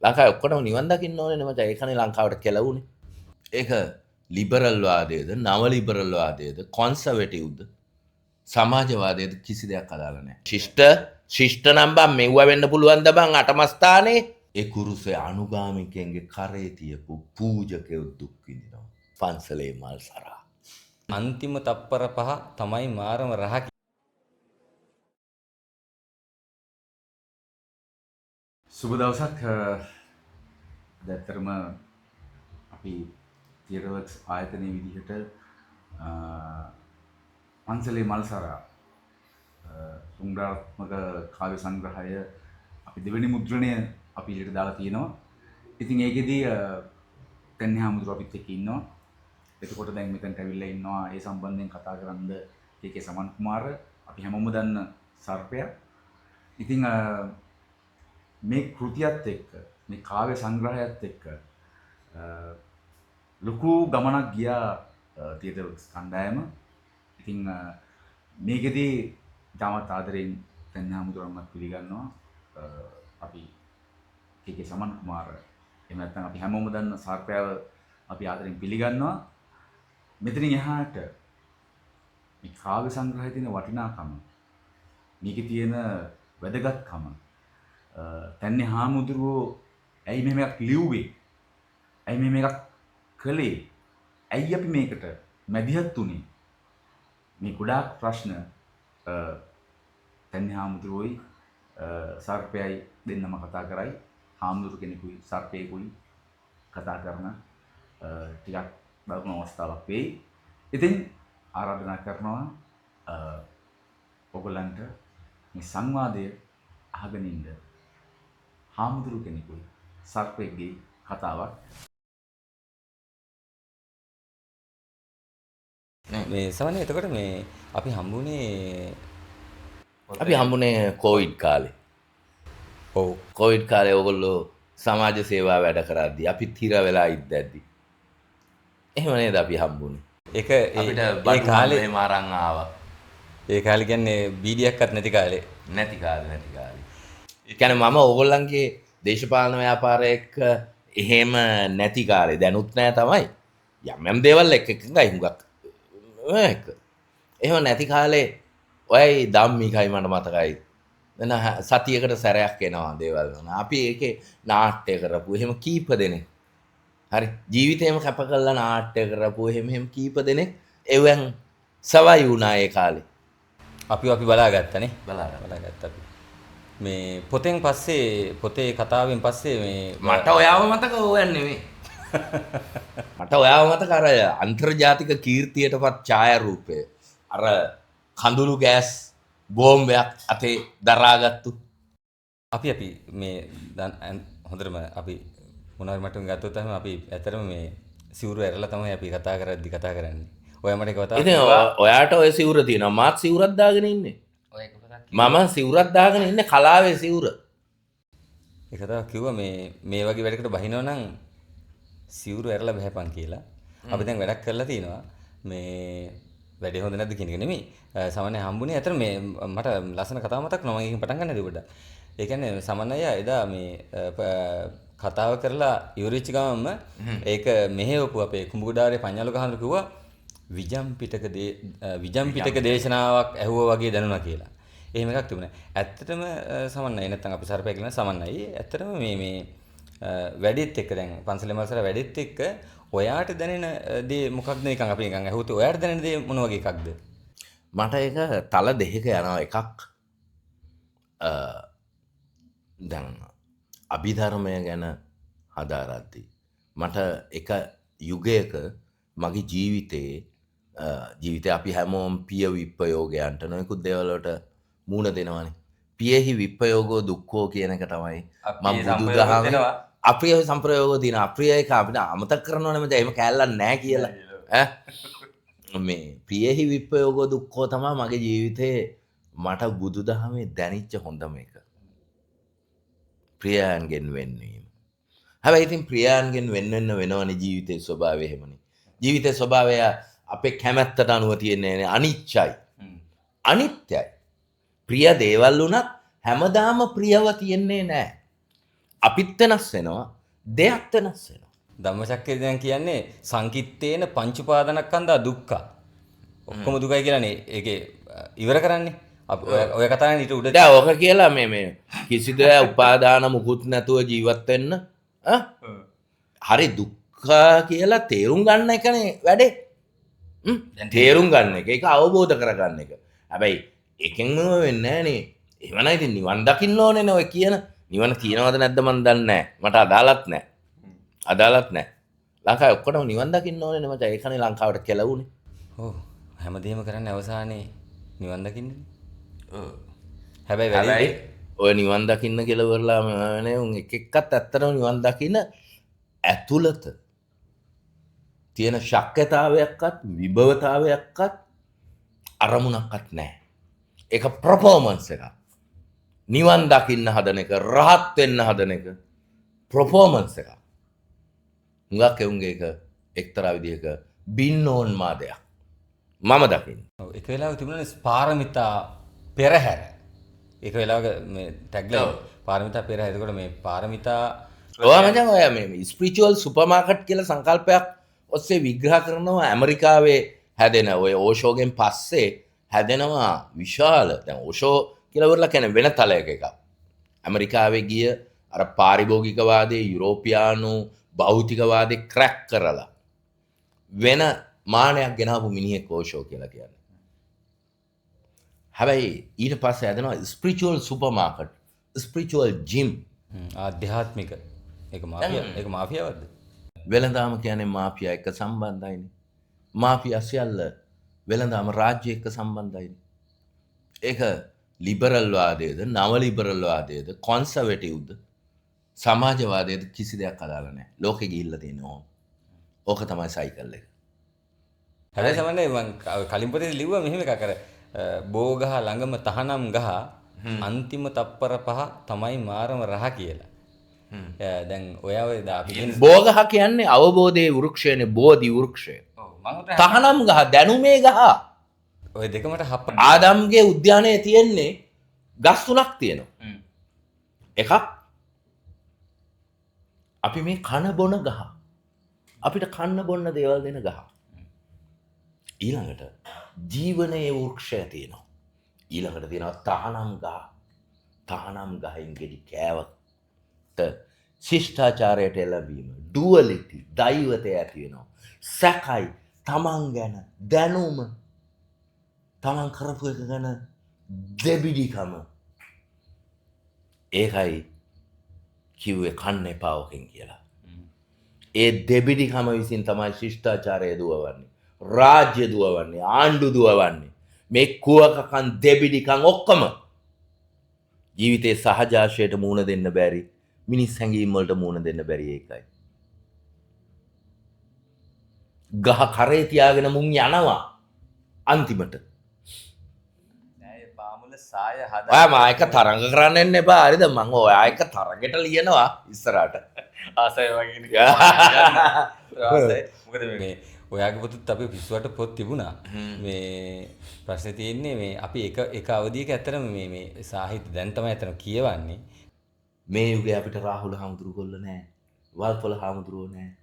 ලංකාවේ ඔක්කොටම නිවන් දකින්න ඕනේ නේ මචං. ඒකනේ ලංකාවට කෙලවුනේ. ඒක ලිබරල් වාදයේද, නව ලිබරල් වාදයේද, කොන්සර්වටිව්ද, සමාජවාදයේද කිසි දෙයක් අදාළ නැහැ. ශිෂ්ට නම් බං මෙව්ව වෙන්න පුළුවන්ද බං අටමස්ථානේ? ඒ කුරුසේ අනුගාමිකයන්ගේ කරේ තියපු පූජකයෝ දුක් විඳිනවා. පන්සලේ මල් සරා. අන්තිම තප්පර පහ තමයි මාරම රහ. සුබ දවසක්. දැත්තරම අපි තියරවක්ස් ආයතනයේ විදිහට පන්සලේ මල්සරා සුන්දරාත්මක කාව්‍ය සංග්‍රහය අපි දෙවෙනි මුද්‍රණය අපි ඊට දාලා තියෙනවා. ඉතින් ඒකෙදී තන්නේ හැමෝටම අපිත් එක්ක ඉන්නවා. එතකොට දැන් මෙතනට ඇවිල්ලා ඉන්නවා ඒ සම්බන්ධයෙන් කතා කරන්න කේ සමන් කුමාර, අපි හැමෝම දන්න සර්පයා. ඉතින් මේ කෘතියත් එක්ක මේ කාව්‍ය සංග්‍රහයත් එක්ක ලොකු ගමනක් ගියා තියටර් කණ්ඩායම. ඉතින් මේකෙදී තාමත් ආදරෙන් තන්හාමුදුරන්වත් පිළිගන්නවා අපි කේ සමන් කුමාර. එහෙම නැත්නම් අපි හැමෝම දන්න සර්පයාව අපි ආදරෙන් පිළිගන්නවා. මෙතනින් එහාට මේ කාව්‍ය සංග්‍රහයේ තියෙන වටිනාකම, මේකේ තියෙන වැදගත්කම, තන්නේ හාමුදුරුවෝ ඇයි මෙහෙම එකක් ලිව්වේ? ඇයි මෙහෙම එකක් කළේ? ඇයි අපි මේකට මැදිහත් උනේ? මේ ගොඩාක් ප්‍රශ්න තන්නේ හාමුදුරුවෝයි සර්පයයි දෙන්නම කතා කරයි. හාමුදුරු කෙනෙකුයි සර්පයෙකුයි කතා කරන ටිකක් බලන අවස්ථාවක් වෙයි. ඉතින් ආරාධනා කරනවා ඔයගොල්ලන්ට මේ සංවාදය අහගෙන ඉන්න හාමුදුරු කෙනෙකුයි සර්පයෙක්ගේ කතාවක්. මේ සමහරවිට එතකොට මේ අපි හම්බුනේ කොවිඩ් කාලේ. ඔව් කොවිඩ් කාලේ ඕගොල්ලෝ සමාජ සේවා වැඩ කරද්දී අපිත් හිර වෙලා ඉද්දැද්දි. එහෙම නේද අපි හම්බුනේ. ඒක අපිට ඒ බඩු කාලේ එහෙම අරන් ආවා. ඒ කාලේ කියන්නේ බීඩියක්වත් නැති කාලේ. නැති කාලේ. ඒ කියන්නේ මම ඕගොල්ලන්ගේ දේශපාලන ව්‍යාපාරය එක්ක එහෙම නැති කාලේ දැනුත් නෑ තමයි. යම් දේවල් එකයි හුඟක් ඒක. එහෙම නැති කාලේ ඔයයි ධම්මිකයි මට මතකයි. එන සතියකට සැරයක් එනවා දේවල් වල. අපි ඒකේ නාට්‍ය කරපු එහෙම කීප දෙනෙක්. හරි ජීවිතේම කැප කරලා නාට්‍ය කරපු එහෙම කීප දෙනෙක් එවෙන් සවයි වුණා ඒ කාලේ. අපි බලාගත්තනේ. බලාගත්තා. අපි. මේ පොතේ කතාවෙන් පස්සේ මේ මට ඔයාව මතක ඕයන් නෙමෙයි. මට ඔයාව මතක අර අන්තර්ජාතික කීර්තියටපත් ඡායාරූපය. අර කඳුළු ගෑස් බෝම්බයක් අතේ දරාගත්තු. අපි මේ හොඳටම අපි මොනවාරි මට්ටම ගත්තොත් තමයි අපි ඇත්තටම මේ සිවුරු ඇරලා තමයි අපි කතා කරන්නේ. ඔයා මට කතා ඉතින් ඔයාට ඔය සිවුර තියෙනවා. මාත් සිවුරක් දාගෙන ඉන්නේ. මම සිවුරක් දාගෙන ඉන්නේ කලාවේ සිවුර. ඒ කතාව කිව්වා මේ වගේ වැඩකට බහිනවා නම් සිවුරු ඇරලා බහැපන් කියලා. අපි දැන් වැඩක් කරලා තිනවා. මේ වැඩේ හොඳ නැද්ද කියන එක නෙමෙයි. සමහරනේ හම්බුනේ. අතන මේ මට ලස්සන කතාවක් මතක් වුණා. මම ඒකෙන් පටන් ගන්නද පොඩ්ඩක්. ඒ කියන්නේ සමන්නය එදා මේ කතාව කරලා ඉවරිච්ච ගමන්ම ඒක මෙහෙවපු අපේ කුඹුගඩාරේ පඤ්ඤාලු ගහනු කිව්වා විජම් පිටක දේශනාවක් ඇහුවා වගේ දැනුණා කියලා. එහෙම එකක් තිබුණා. ඇත්තටම සමන්නයි නැත්තම් අපි සර්පය කියන සමන්නයි. ඇත්තටම මේ වැඩිත් එක්ක දැන් පන්සලේ මල්සර වැඩිත් එක්ක ඔයාට දැනෙන දේ මොකක්ද නිකන් අපි නිකන් ඇහුවොත් ඔයාට දැනෙන දේ මොන වගේ එකක්ද? මට ඒක තල දෙකක යනවා. එකක් දැන් අභිධර්මය ගැන හදාරද්දී මට එක යුගයක මගේ ජීවිතේ අපි හැමෝම පිය විප්පයෝගයන්ට නොයෙකුත් දේවල් වලට මූණ දෙනවනේ. පියෙහි විප්පයෝගෝ දුක්ඛෝ කියන එක තමයි මම බුදුදහමේ අප්‍රිය සම්ප්‍රයෝගෝ දින අප්‍රිය එක අපිට අමතක කරනවනේ මචං. එහෙම කැලලක් නැහැ කියලා. මේ ප්‍රියෙහි විප්පයෝගෝ දුක්ඛෝ තමයි මගේ ජීවිතේ මට බුදුදහමේ දැනිච්ච හොඳම එක. ප්‍රියයන්ගෙන් වෙන්වීම. හැබැයි ඉතින් ප්‍රියයන්ගෙන් වෙන්න වෙනවනේ ජීවිතේ ස්වභාවය එහෙමනේ. ජීවිතේ ස්වභාවය අපේ කැමැත්තට අනුව තියෙන්නේ අනිච්චයි. අනිත්‍යයි. ප්‍රිය දේවල් උනත් හැමදාම ප්‍රියව තියෙන්නේ නැහැ. අපිත් වෙනස් වෙනවා, දෙයක් වෙනස් වෙනවා. ධම්මචක්කය දැන් කියන්නේ සංකිට්ඨේන පංච උපාදානස්කන්ධා දුක්ඛ. ඔක්කොම දුකයි කියලානේ ඒකේ ඉවර කරන්නේ. අපි ඔය කතාවනේ ඊට උඩ දැන් ඔක කියලා මේ කිසිදු උපාදාන මුකුත් නැතුව ජීවත් වෙන්න හරි දුක්ඛ කියලා තේරුම් ගන්න එකනේ වැඩේ. තේරුම් ගන්න එක, ඒක අවබෝධ කරගන්න එක. හැබැයි එකෙන්ම වෙන්නේ නැහනේ. එහෙම නම් ඉතින් නිවන් දකින්න ඕනේනේ ඔය කියන. නිවන තියනවද නැද්ද මන් දන්නේ නැහැ. මට අදාළත් නැහැ. අදාළත් නැහැ. ලංකාවේ ඔක්කොම නිවන් දකින්න ඕනේනේ මචං. ඒකනේ ලංකාවට කෙලවුනේ. ඔව් හැමදේම කරන්නේ අවසානයේ නිවන් දකින්නේ. ඔව්. හැබැයි හැබැයි ඔය නිවන් දකින්න කෙලවරලා නේ උන් එක එක්කත් ඇත්තටම නිවන් දකින්න ඇතුළත තියෙන ශක්්‍යතාවයක්වත් විභවතාවයක්වත් අරමුණක්වත් නැහැ. ඒක පර්ෆෝමන්ස් එකක්. නිවන් දකින්න හදන එක, රහත් වෙන්න හදන එක පර්ෆෝමන්ස් එකක්. හුඟක් එවුන්ගේ එක එක්තරා විදිහක බින්නෝන්මාදයක්. මම දකින්න. ඔව් එක වෙලාවක තිබුණානේ පාරමිතා පෙරහැර. එක වෙලාවක මේ ටැග්ලයින් පාරමිතා පෙරහැර. එතකොට මේ පාරමිතා ඔය මචං ඔය මේ ස්පිරිචුවල් සුපර් මාකට් කියලා සංකල්පයක් ඔස්සේ විග්‍රහ කරනවා ඇමරිකාවේ හැදෙන ඔය ඕෂෝගෙන් පස්සේ හැදෙනවා විශාල දැන් ඕෂෝ කියලා වරලා කියන්නේ වෙන තලයක එකක්. ඇමරිකාවේ ගිය අර පාරිභෝගිකවාදයේ යුරෝපියානු භෞතිකවාදේ ක්‍රැක් කරලා වෙන මානයක් ගෙනාවු මිනිහෙක් ඕෂෝ කියලා කියන්නේ. හැබැයි ඊට පස්සේ හැදෙනවා spiritual supermarket, spiritual gym. ආධ්‍යාත්මික ඒක මාෆියාවක්ද? වෙළඳාම කියන්නේ මාෆියා එක්ක සම්බන්ධයිනේ. මාෆියා සියල්ල වෙළඳාම රාජ්‍ය එක්ක සම්බන්ධයිනේ. ඒක ලිබරල් වාදයේද, නව ලිබරල් වාදයේද, කොන්සර්වටිව්ද, සමාජවාදයේද කිසි දෙයක් අදාළ නැහැ. ලෝකෙ ගිහිල්ලා තියෙනවා. ඕක තමයි සයිකල් එක. හැබැයි සමහරවිට මම කලින් පොතේ ලිව්වා මෙහෙම එකක් අර බෝ ගහ ළඟම තහනම් ගහ අන්තිම තප්පර 5 තමයි මාරම රහ කියලා. දැන් ඔයා ඔය අපි බෝගහ කියන්නේ අවබෝධයේ වෘක්ෂයනේ, බෝධි වෘක්ෂය. තහනම් ගහ දැනුමේ ගහ. ඔය දෙකමට හප්ප ආදම්ගේ උද්‍යානයේ තියෙන්නේ ගස් තුනක් තියෙනවා. එකක් අපි මේ කන බොන ගහ. අපිට කන්න බොන්න දේවල් දෙන ගහ. ඊළඟට ජීවනයේ වෘක්ෂය තියෙනවා. ඊළඟට තියෙනවා තහනම් ගහ. තහනම් ගහෙන් ගෙඩි කෑවට ශිෂ්ටාචාරයට එළඹීම, ඩුවලිටි, දෛවතය ඇති වෙනවා. සැකයි, තමන් ගැන දැනුම, තමන් කරපු එක ගැන දෙබිඩිකම. ඒකයි කිව්වේ කන්න එපා ඔකෙන් කියලා. ඒ දෙබිඩිකම විසින් තමයි ශිෂ්ටාචාරය දුවවන්නේ, රාජ්‍ය දුවවන්නේ, ආණ්ඩු දුවවන්නේ. මේ කුවකකන් දෙබිඩිකන් ඔක්කොම ජීවිතේ සහජාශයට මුහුණ දෙන්න බැරි, මිනිස් හැඟීම් වලට මුහුණ දෙන්න බැරි ඒකයි. ගහ කරේ තියාගෙන මුන් යනවා අන්තිමට. නෑ බාමුල සාය හදා ඔයා මායක තරංග කරන්න එන්න එපා. හරිද? මම ඔයා එක තරගෙට ලියනවා ඉස්සරහට. ආසයි වගේ මොකද මේ ඔයාගේ පොතත් අපි පිස්සුවට පොත් තිබුණා. මේ ප්‍රශ්නේ තියෙන්නේ මේ අපි එක අවධියක ඇත්තටම මේ සාහිත්‍ය දැන් තමයි ඇත්තටම කියවන්නේ. මේ යුගයේ අපිට රාහුල හාමුදුරු ගොල්ල නැහැ. වල්පොල හාමුදුරුවෝ නැහැ.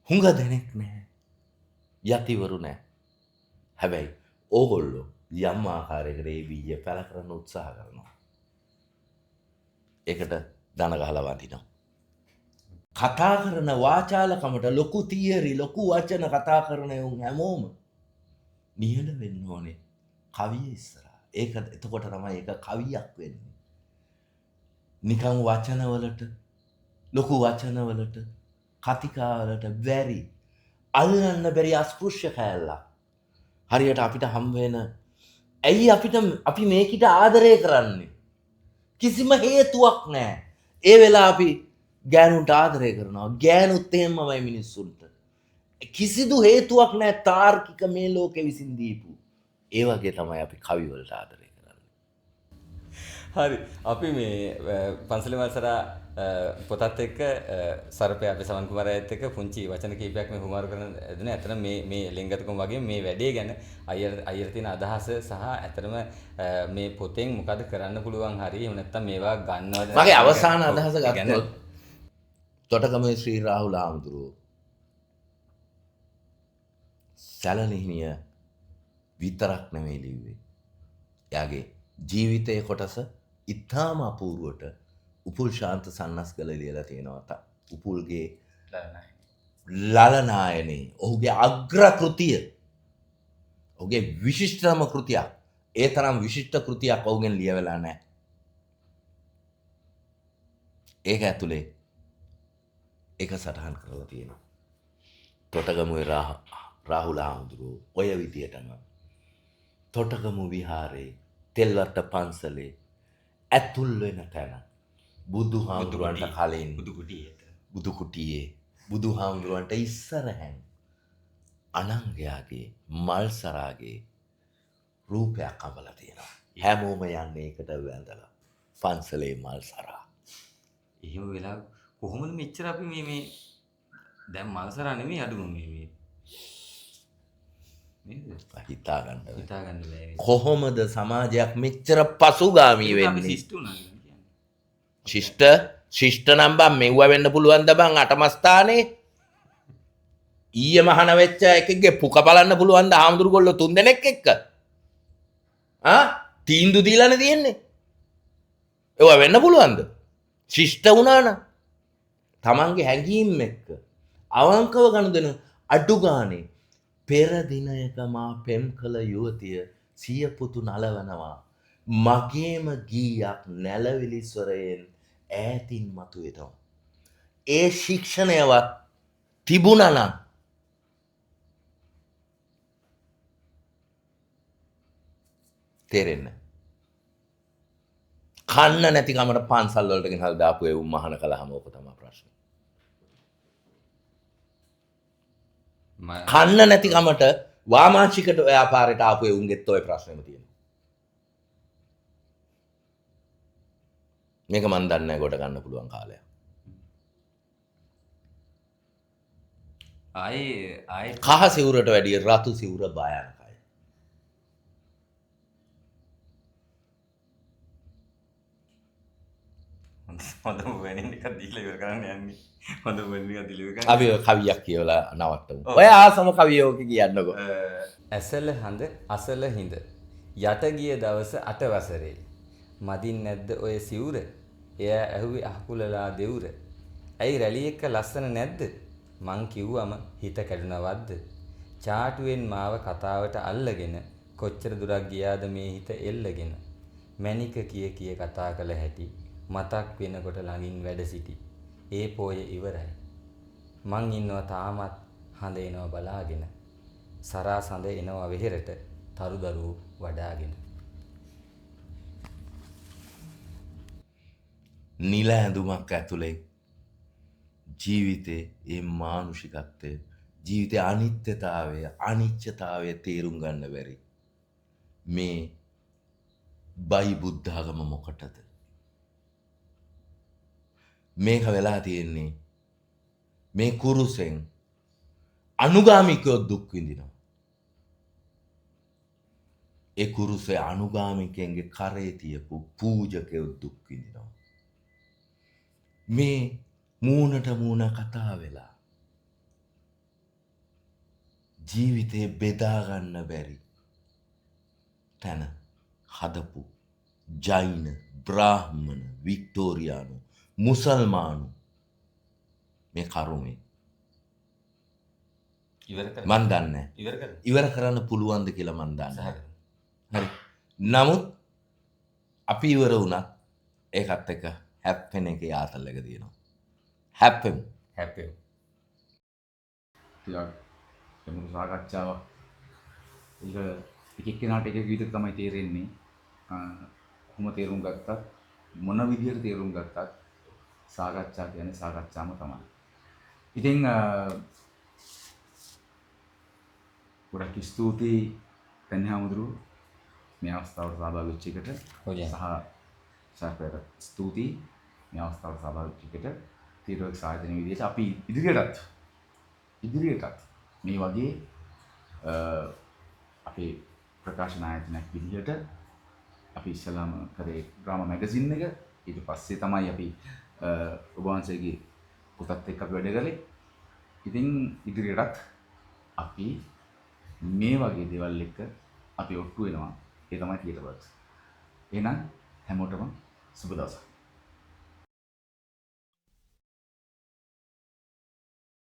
හුඟ දෙනෙක් නැහැ. යතිවරු නැහැ. හැබැයි ඕගොල්ලෝ යම් ආකාරයකට ඒ බීජය පැල කරන්න උත්සාහ කරනවා. ඒකට දන ගහලා වදිනවා. කතා කරන වාචාලකමට ලොකු තියරි, ලොකු වචන කතා කරන උන් හැමෝම නිහඬ වෙන්න ඕනේ කවිය ඉස්සරහා. ඒක එතකොට තමයි ඒක කවියක් වෙන්නේ. නිකන් වචනවලට, ලොකු වචනවලට, කතිකාවලට බැරි, අල්ලන්න බැරි අස්පෘශ්‍ය කෑල්ලක්. හරියට අපිට හම් වෙන ඇයි අපි මේකිට ආදරය කරන්නේ? කිසිම හේතුවක් නැහැ. ඒ වෙලාව අපි ගෑනුන්ට ආදරය කරනවා. ගෑනුත් එහෙමමයි මිනිස්සුන්ට. කිසිදු හේතුවක් නැහැ තාර්කික මේ ලෝකෙ විසින් දීපු. ඒ වගේ තමයි අපි කවි වලට ආදරය කරන්නේ. හරි අපි මේ පන්සලේ මල්සරා පොතත් එක්ක සර්පය අපි සමන් කුමාරයත් එක්ක පුංචි වචන කීපයක් මේ හුමාරු කරන දෙන. ඇත්තට මේ ලිංගිකකම වගේ මේ වැඩේ ගැන අයියට තියෙන අදහස සහ ඇත්තටම මේ පොතෙන් මොකද කරන්න පුළුවන් හරි එහෙම නැත්නම් මේවා ගන්නවද මගේ අවසාන අදහස ගත්තොත් තොටගමේ ශ්‍රී රාහුල හාමුදුරුවෝ සැලලිහිණිය විතරක් නෙවෙයි ලිව්වේ. එයාගේ ජීවිතයේ කොටස ඉතාම අපූර්වට උපුල් ශාන්ත සන්නස්ගල ලියලා තියෙනවා. උපුල්ගේ ලලනායනේ ඔහුගේ අග්‍ර කෘතිය ඔහුගේ විශිෂ්ටම කෘතියක්. ඒ තරම් විශිෂ්ට කෘතියක් ඔහුගෙන් ලියවෙලා නැහැ. ඒක ඇතුලේ එක සටහන් කරලා තියෙනවා. තොටගමුවේ රාහුල හාමුදුරුවෝ ඔය විදියටම තොටගමු විහාරේ තෙල්වත්ත පන්සලේ ඇතුල් වෙන තැන බුදුහාමුදුරුවන්ට කලින් බුදු කුටියේ බුදුහාමුදුරුවන්ට ඉස්සරහැන් අනංගයාගේ මල්සරාගේ රූපයක් අඹලා තියෙනවා. හැමෝම යන්නේ ඒකට වැඳලා පන්සලේ මල්සරා. එහෙම වෙලා කොහොමද මෙච්චර අපි මේ දැන් මල්සරා නෙමෙයි අඩුම මේ හිතා ගන්න බෑ. කොහොමද සමාජයක් මෙච්චර පසුගාමී වෙන්නේ? ශිෂ්ට නම් බං මෙව්ව වෙන්න පුළුවන් ද බං අටමස්ථානේ ඊයේ මහාන වෙච්ච එකෙක්ගේ පුක බලන්න පුළුවන් ද හාමුදුරු ගොල්ලෝ 3 දෙනෙක් එක්ක? තීන්දුව දීලානේ තියෙන්නේ. ඒව වෙන්න පුළුවන්ද? ශිෂ්ට වුණා නම් තමන්ගේ හැඟීම් එක්ක අවංකව ගනුදෙනු අඩු ගානේ පෙර දිනයක මා පෙම් කළ යුවතිය සිය පුතු නලවනවා මගේම ගීයක් නැලවිලි ස්වරයෙන් ඈතින් මතුවෙනවා. ඒ ශික්ෂණයවත් තිබුණා නම් තේරෙන්නේ කන්න නැති කමට පන්සල් වලට ගෙනහලා දාපු ඒ මහාන කළාම ඕක තමයි ප්‍රශ්නේ. කන්න නැති කමට වාමාංශිකට ව්‍යාපාරයට ආපු ඒ උන්ගෙත් ඔය ප්‍රශ්නෙම තියෙනවා. මේක මන් දන්නේ නැහැ කොට ගන්න පුළුවන් කාලයක්. ආයේ කහ සිවුරට වැඩිය රතු සිවුර භයානකයි. හොඳම වෙනින් එකක් දීලා ඉවර කරන්න යන්නේ. හොඳම වෙනින් එකක් දීලා ඉවර කරන්න. අපි කවියක් කියවලා නවත්තමු. ඔය ආසම කවියෝක කියන්නකෝ. ඇසල හඳ අසල හිඳ යට ගිය දවස 8 වසරේ මදින් නැද්ද ඔය සිවුර? එය ඇහුවේ අහකුලලා දෙවුර. ඇයි රැලි එක්ක ලස්සන නැද්ද? මං කිව්වම හිත කැඩුනවද්ද? චාටුවෙන් මාව කතාවට අල්ලගෙන කොච්චර දුරක් ගියාද මේ හිත එල්ලගෙන. මැනික කිය කතා කළ හැටි මතක් වෙනකොට ළඟින් වැඩ සිටි. ඒ පෝය ඉවරයි. මං ඉන්නවා තාමත් හඳ එනවා බලාගෙන. සරා සඳ එනවා වෙහෙරට තරු දරුවෝ වඩාගෙන. නිල ඇඳුමක් ඇතුලේ ජීවිතේ ඒ මානුෂිකත්වය ජීවිතේ අනිත්‍යතාවය අනිච්චතාවය තේරුම් ගන්න බැරි මේ බයි බුද්ධාගම මොකටද මේක වෙලා තියෙන්නේ? මේ කුරුසෙන් අනුගාමිකයෝ දුක් විඳිනවා. ඒ කුරුසේ අනුගාමිකයන්ගේ කරේ තියපු පූජකයෝ දුක් විඳිනවා. මේ මූණට මූණ කතා වෙලා ජීවිතේ බෙදා ගන්න බැරි තැන හදපු ජෛන බ්‍රාහ්මණ වික්ටෝරියානු මුසල්මානු මේ කරුමේ මන් දන්නේ ඉවර කරන්න පුළුවන්ද කියලා මන් දන්නේ. හරි. නමුත් අපි ඉවර වුණත් ඒකත් එක්ක හැප්පෙන එකේ ආතල් එක තියෙනවා. හැප්පෙමු. ටිකක් එමුණු සාකච්ඡාවක්. ඒක එක එක්කෙනාට එක විදිහට තමයි තේරෙන්නේ. කොහොම තේරුම් ගත්තත් මොන විදිහට තේරුම් ගත්තත් සාකච්ඡා කියන්නේ සාකච්ඡාම තමයි. ඉතින් ගොඩක් ස්තුතියි කන්‍යාමුදුරු මේ අවස්ථාවට සහභාගී වෙච්ච එකට. සහ සර්පයට ස්තුතියි මේ අවස්ථාවට සහභාගී වෙච්ච තීරෝක් සායතන විදිහට අපි ඉදිරියටත් මේ වගේ අපේ ප්‍රකාශන ආයතනයක් විදිහට අපි ඉස්සලාම කරේ ඩ්‍රාමා මැගසින් එක. ඊට පස්සේ තමයි අපි ඔබ වහන්සේගේ පුතත් එක්ක අපි වැඩ කළේ. ඉතින් ඉදිරියටත් අපි මේ වගේ දේවල් එක්ක අපි ඔට්ටු වෙනවා. ඒ තමයි තියටර් වර්ක්ස්. එහෙනම් හැමෝටම සුබ දවසක්.